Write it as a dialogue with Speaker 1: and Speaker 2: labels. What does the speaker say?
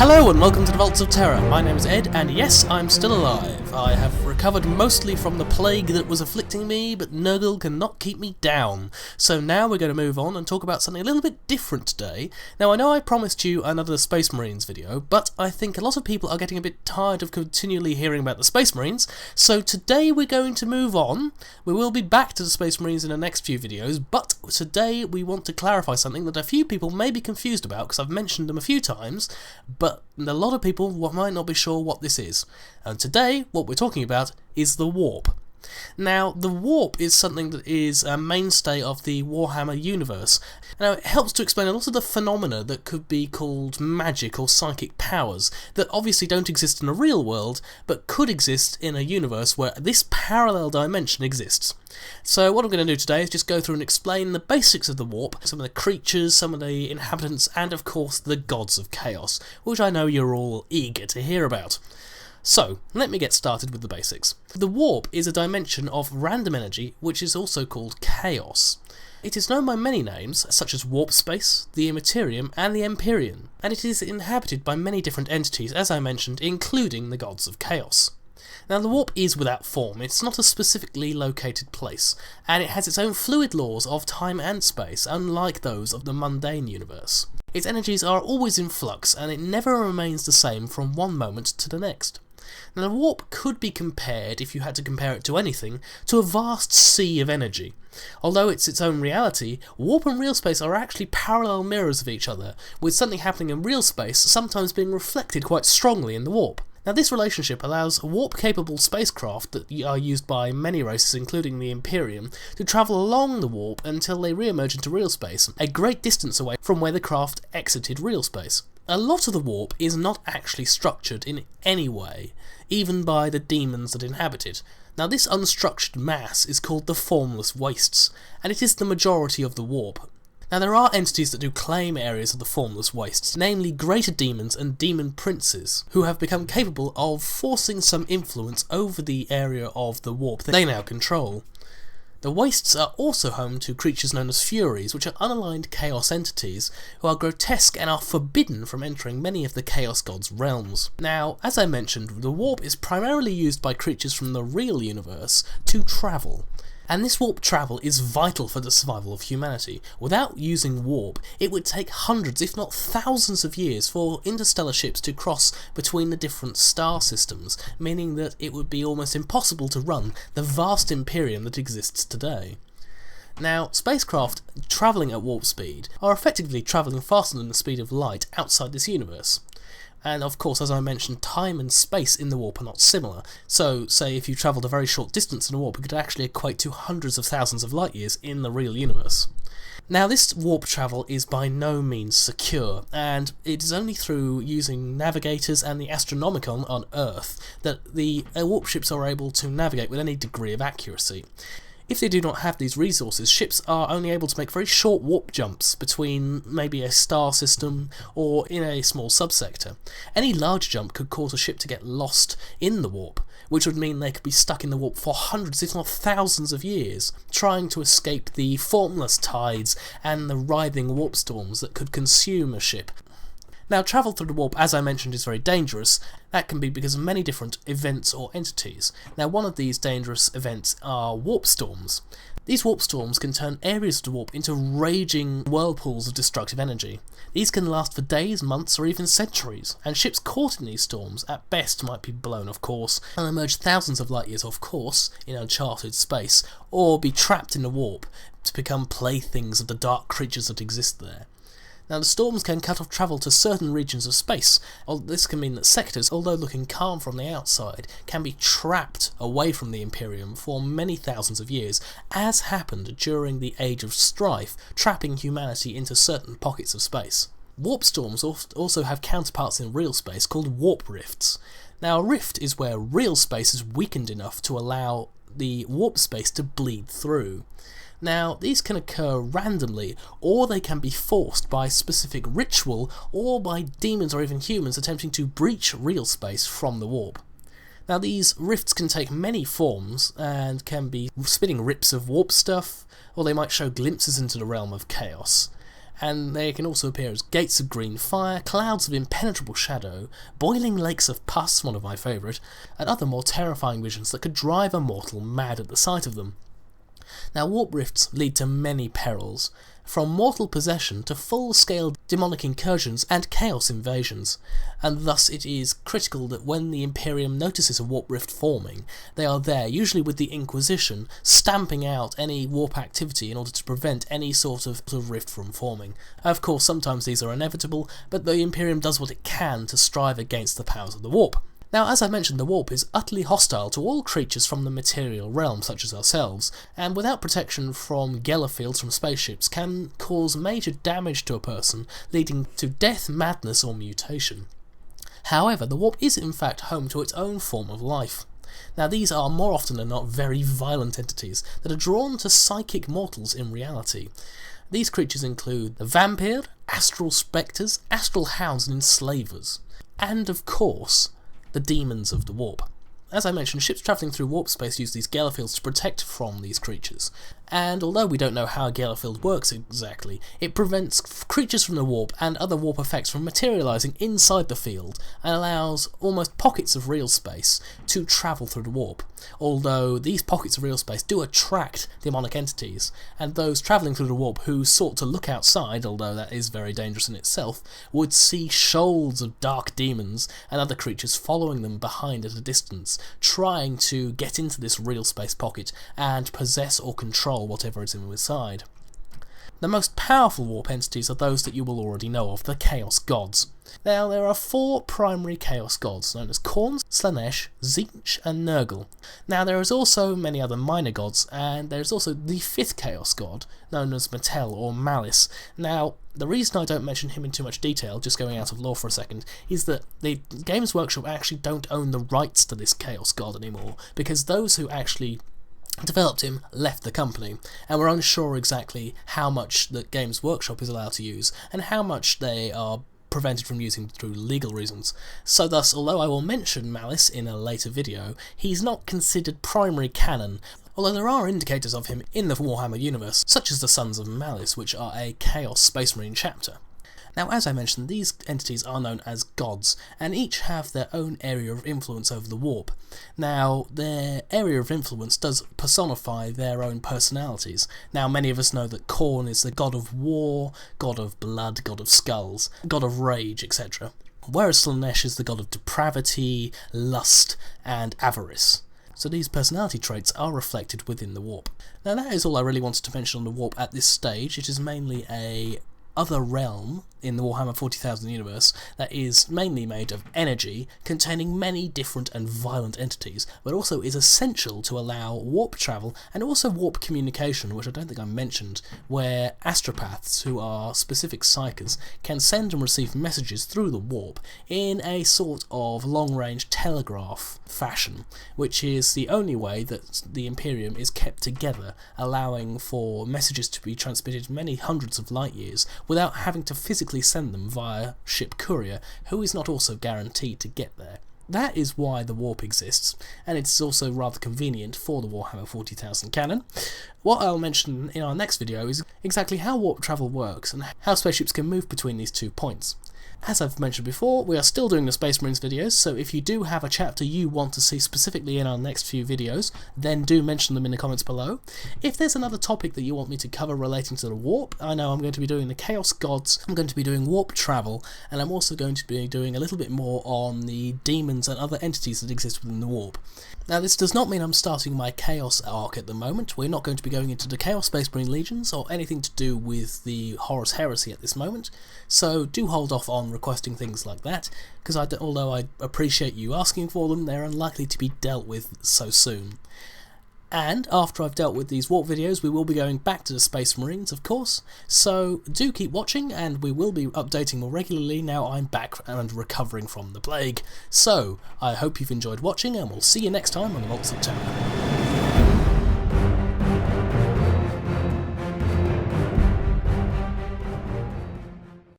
Speaker 1: Hello and welcome to the Vaults of Terra. My name is Ed, and yes, I'm still alive. I have recovered mostly from the plague that was afflicting me, but Nurgle cannot keep me down. So now we're going to move on and talk about something a little bit different today. Now I know I promised you another Space Marines video, but I think a lot of people are getting a bit tired of continually hearing about the Space Marines, so today we're going to move on. We will be back to the Space Marines in the next few videos, but today we want to clarify something that a few people may be confused about, because I've mentioned them a few times, but a lot of people might not be sure what this is. And today, what we're talking about is the warp. Now, the warp is something that is a mainstay of the Warhammer universe. Now, it helps to explain a lot of the phenomena that could be called magic or psychic powers that obviously don't exist in the real world, but could exist in a universe where this parallel dimension exists. So what I'm going to do today is just go through and explain the basics of the warp, some of the creatures, some of the inhabitants, and of course the gods of chaos, which I know you're all eager to hear about. So, let me get started with the basics. The warp is a dimension of random energy which is also called chaos. It is known by many names, such as warp space, the immaterium, and the empyrean, and it is inhabited by many different entities, as I mentioned, including the gods of chaos. Now, the warp is without form. It's not a specifically located place, and it has its own fluid laws of time and space, unlike those of the mundane universe. Its energies are always in flux, and it never remains the same from one moment to the next. Now, the warp could be compared, if you had to compare it to anything, to a vast sea of energy. Although it's its own reality, warp and real space are actually parallel mirrors of each other, with something happening in real space sometimes being reflected quite strongly in the warp. Now, this relationship allows warp-capable spacecraft that are used by many races, including the Imperium, to travel along the warp until they re-emerge into real space, a great distance away from where the craft exited real space. A lot of the warp is not actually structured in any way, even by the demons that inhabit it. Now, this unstructured mass is called the Formless Wastes, and it is the majority of the warp. Now, there are entities that do claim areas of the Formless Wastes, namely greater demons and demon princes, who have become capable of forcing some influence over the area of the warp that they now control. The Wastes are also home to creatures known as Furies, which are unaligned chaos entities who are grotesque and are forbidden from entering many of the Chaos Gods' realms. Now, as I mentioned, the warp is primarily used by creatures from the real universe to travel. And this warp travel is vital for the survival of humanity. Without using warp, it would take hundreds, if not thousands of years for interstellar ships to cross between the different star systems, meaning that it would be almost impossible to run the vast Imperium that exists today. Now, spacecraft travelling at warp speed are effectively travelling faster than the speed of light outside this universe. And of course, as I mentioned, time and space in the warp are not similar, so say if you travelled a very short distance in a warp, it could actually equate to hundreds of thousands of light years in the real universe. Now, this warp travel is by no means secure, and it is only through using navigators and the Astronomicon on Earth that the warp ships are able to navigate with any degree of accuracy. If they do not have these resources, ships are only able to make very short warp jumps between maybe a star system or in a small subsector. Any large jump could cause a ship to get lost in the warp, which would mean they could be stuck in the warp for hundreds, if not thousands of years, trying to escape the formless tides and the writhing warp storms that could consume a ship. Now, travel through the warp, as I mentioned, is very dangerous. That can be because of many different events or entities. Now, one of these dangerous events are warp storms. These warp storms can turn areas of the warp into raging whirlpools of destructive energy. These can last for days, months, or even centuries, and ships caught in these storms, at best, might be blown off course, and emerge thousands of light years off course in uncharted space, or be trapped in the warp to become playthings of the dark creatures that exist there. Now, the storms can cut off travel to certain regions of space. This can mean that sectors, although looking calm from the outside, can be trapped away from the Imperium for many thousands of years, as happened during the Age of Strife, trapping humanity into certain pockets of space. Warp storms also have counterparts in real space called warp rifts. Now, a rift is where real space is weakened enough to allow the warp space to bleed through. Now, these can occur randomly, or they can be forced by specific ritual, or by demons or even humans attempting to breach real space from the warp. Now, these rifts can take many forms, and can be spitting rips of warp stuff, or they might show glimpses into the realm of chaos. and they can also appear as gates of green fire, clouds of impenetrable shadow, boiling lakes of pus, one of my favourite, and other more terrifying visions that could drive a mortal mad at the sight of them. Now, warp rifts lead to many perils, from mortal possession to full-scale demonic incursions and chaos invasions, and thus it is critical that when the Imperium notices a warp rift forming, they are there, usually with the Inquisition, stamping out any warp activity in order to prevent any sort of rift from forming. Of course, sometimes these are inevitable, but the Imperium does what it can to strive against the powers of the warp. Now, as I mentioned, the warp is utterly hostile to all creatures from the material realm, such as ourselves, and without protection from Geller fields from spaceships can cause major damage to a person, leading to death, madness, or mutation. However, the warp is in fact home to its own form of life. Now, these are more often than not very violent entities that are drawn to psychic mortals in reality. These creatures include the vampire, astral spectres, astral hounds, and enslavers, and of course, the demons of the warp. As I mentioned, ships travelling through warp space use these Geller fields to protect from these creatures, and although we don't know how a Geller field works exactly, it prevents creatures from the warp and other warp effects from materialising inside the field and allows almost pockets of real space to travel through the warp, although these pockets of real space do attract demonic entities, and those travelling through the warp who sought to look outside, although that is very dangerous in itself, would see shoals of dark demons and other creatures following them behind at a distance, trying to get into this real space pocket and possess or control whatever is inside. The most powerful warp entities are those that you will already know of, the Chaos Gods. Now, there are 4 primary Chaos Gods, known as Khorne, Slaanesh, Tzeentch, and Nurgle. Now, there is also many other minor gods, and there is also the 5th Chaos God, known as Mattel or Malice. Now, the reason I don't mention him in too much detail, just going out of lore for a second, is that the Games Workshop actually don't own the rights to this Chaos God anymore, because those who actually developed him left the company, and we're unsure exactly how much the Games Workshop is allowed to use, and how much they are prevented from using through legal reasons. So thus, although I will mention Malice in a later video, he's not considered primary canon, although there are indicators of him in the Warhammer universe, such as the Sons of Malice, which are a Chaos Space Marine chapter. Now, as I mentioned, these entities are known as gods, and each have their own area of influence over the warp. Now, their area of influence does personify their own personalities. Now, many of us know that Khorne is the god of war, god of blood, god of skulls, god of rage, etc., whereas Slaanesh is the god of depravity, lust, and avarice. So these personality traits are reflected within the warp. Now, that is all I really wanted to mention on the warp at this stage. It is mainly a other realm in the Warhammer 40,000 universe that is mainly made of energy, containing many different and violent entities, but also is essential to allow warp travel and also warp communication, which I don't think I mentioned, where astropaths, who are specific psychers, can send and receive messages through the warp in a sort of long-range telegraph fashion, which is the only way that the Imperium is kept together, allowing for messages to be transmitted many hundreds of light years without having to physically send them via ship courier, who is not also guaranteed to get there. That is why the warp exists, and it's also rather convenient for the Warhammer 40,000 canon. What I'll mention in our next video is exactly how warp travel works and how spaceships can move between these 2 points. As I've mentioned before, we are still doing the Space Marines videos, so if you do have a chapter you want to see specifically in our next few videos, then do mention them in the comments below. If there's another topic that you want me to cover relating to the warp, I know I'm going to be doing the Chaos Gods, I'm going to be doing warp travel, and I'm also going to be doing a little bit more on the demons and other entities that exist within the warp. Now, this does not mean I'm starting my Chaos arc at the moment. We're not going to be going into the Chaos Space Marine Legions or anything to do with the Horus Heresy at this moment, so do hold off on requesting things like that, because although I appreciate you asking for them, they're unlikely to be dealt with so soon. And after I've dealt with these warp videos, we will be going back to the Space Marines, of course, so do keep watching, and we will be updating more regularly now I'm back and recovering from the plague. So, I hope you've enjoyed watching, and we'll see you next time on the Vaults of Terra.